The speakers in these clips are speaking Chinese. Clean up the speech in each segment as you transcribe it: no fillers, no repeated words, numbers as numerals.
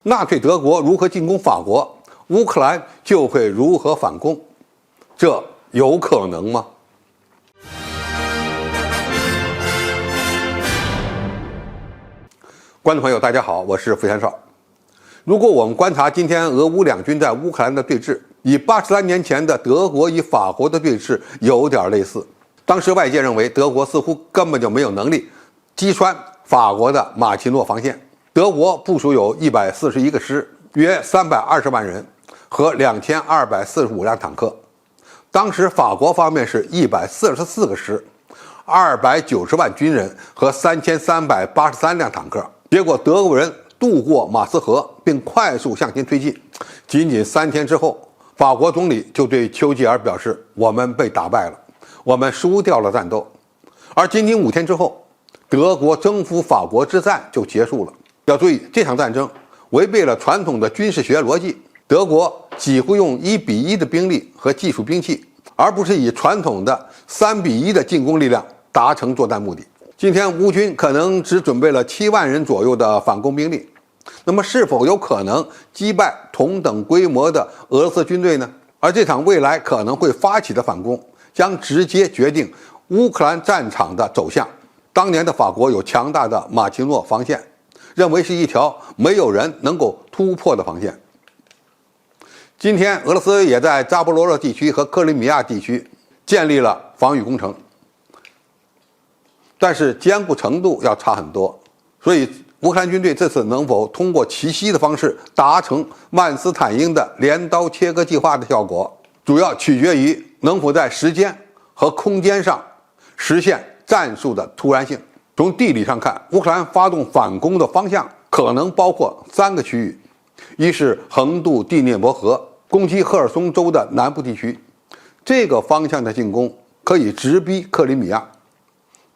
纳粹德国如何进攻法国，乌克兰就会如何反攻，这有可能吗？观众朋友，大家好，我是付先少。如果我们观察今天俄乌两军在乌克兰的对峙，与83年前的德国与法国的对峙有点类似。当时外界认为德国似乎根本就没有能力击穿法国的马奇诺防线。德国部署有141个师，约320万人和2245辆坦克。当时法国方面是144个师，290万军人和3383辆坦克。结果德国人渡过马斯河并快速向前推进，仅仅3天之后，法国总理就对丘吉尔表示，我们被打败了，我们输掉了战斗。而仅仅5天之后，德国征服法国之战就结束了。要注意，这场战争违背了传统的军事学逻辑，德国几乎用1比1的兵力和技术兵器，而不是以传统的3比1的进攻力量达成作战目的。今天乌军可能只准备了7万人左右的反攻兵力，那么是否有可能击败同等规模的俄罗斯军队呢？而这场未来可能会发起的反攻，将直接决定乌克兰战场的走向。当年的法国有强大的马奇诺防线，认为是一条没有人能够突破的防线。今天俄罗斯也在扎波罗热地区和克里米亚地区建立了防御工程，但是坚固程度要差很多，所以乌克兰军队这次能否通过奇袭的方式达成曼斯坦因的镰刀切割计划的效果，主要取决于能否在时间和空间上实现战术的突然性。从地理上看，乌克兰发动反攻的方向可能包括3个区域：一是横渡第聂伯河，攻击赫尔松州的南部地区，这个方向的进攻可以直逼克里米亚，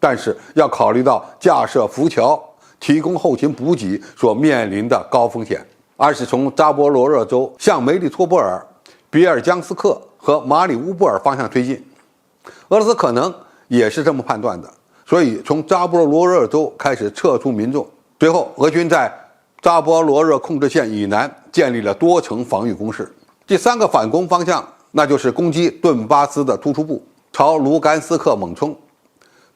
但是要考虑到架设浮桥、提供后勤补给所面临的高风险；二是从扎波罗热州向梅利托波尔、比尔江斯克和马里乌波尔方向推进。俄罗斯可能也是这么判断的，所以从扎波罗热州开始撤出民众。随后，俄军在扎波罗热控制线以南建立了多层防御工事。第3个反攻方向，那就是攻击顿巴斯的突出部，朝卢甘斯克猛冲，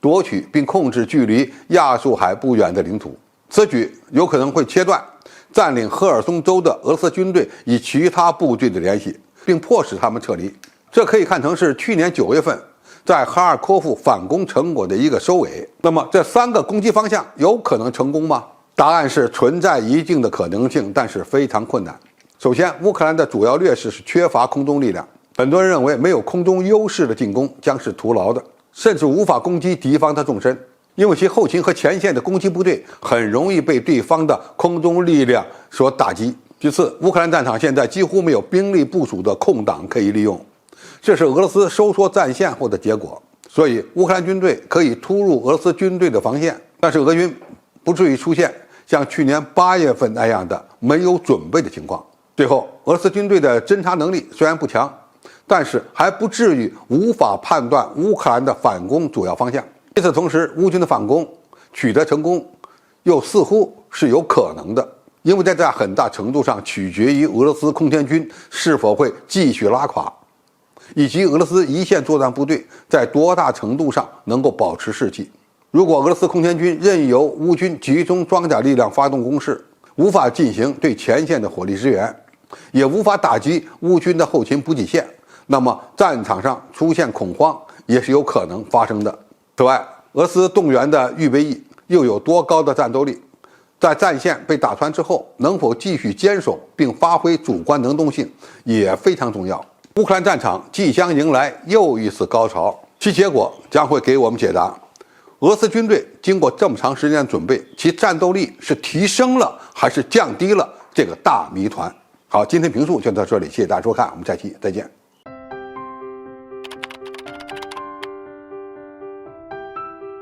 夺取并控制距离亚速海不远的领土。此举有可能会切断占领赫尔松州的俄罗斯军队与其他部队的联系，并迫使他们撤离。这可以看成是去年9月份在哈尔科夫反攻成果的一个收尾。那么这3个攻击方向有可能成功吗？答案是存在一定的可能性，但是非常困难。首先，乌克兰的主要劣势是缺乏空中力量，很多人认为没有空中优势的进攻将是徒劳的，甚至无法攻击敌方的纵深，因为其后勤和前线的攻击部队很容易被对方的空中力量所打击。其次，乌克兰战场现在几乎没有兵力部署的空档可以利用，这是俄罗斯收缩战线后的结果，所以乌克兰军队可以突入俄罗斯军队的防线，但是俄军不至于出现像去年8月份那样的没有准备的情况。最后，俄罗斯军队的侦察能力虽然不强，但是还不至于无法判断乌克兰的反攻主要方向。与此同时，乌军的反攻取得成功又似乎是有可能的，因为在很大程度上取决于俄罗斯空天军是否会继续拉垮，以及俄罗斯一线作战部队在多大程度上能够保持士气。如果俄罗斯空天军任由乌军集中装甲力量发动攻势，无法进行对前线的火力支援，也无法打击乌军的后勤补给线，那么战场上出现恐慌也是有可能发生的。此外，俄罗斯动员的预备役又有多高的战斗力，在战线被打穿之后，能否继续坚守并发挥主观能动性也非常重要。乌克兰战场即将迎来又一次高潮，其结果将会给我们解答俄罗斯军队经过这么长时间的准备，其战斗力是提升了还是降低了这个大谜团。好，今天评述就到这里，谢谢大家收看，我们下期再见。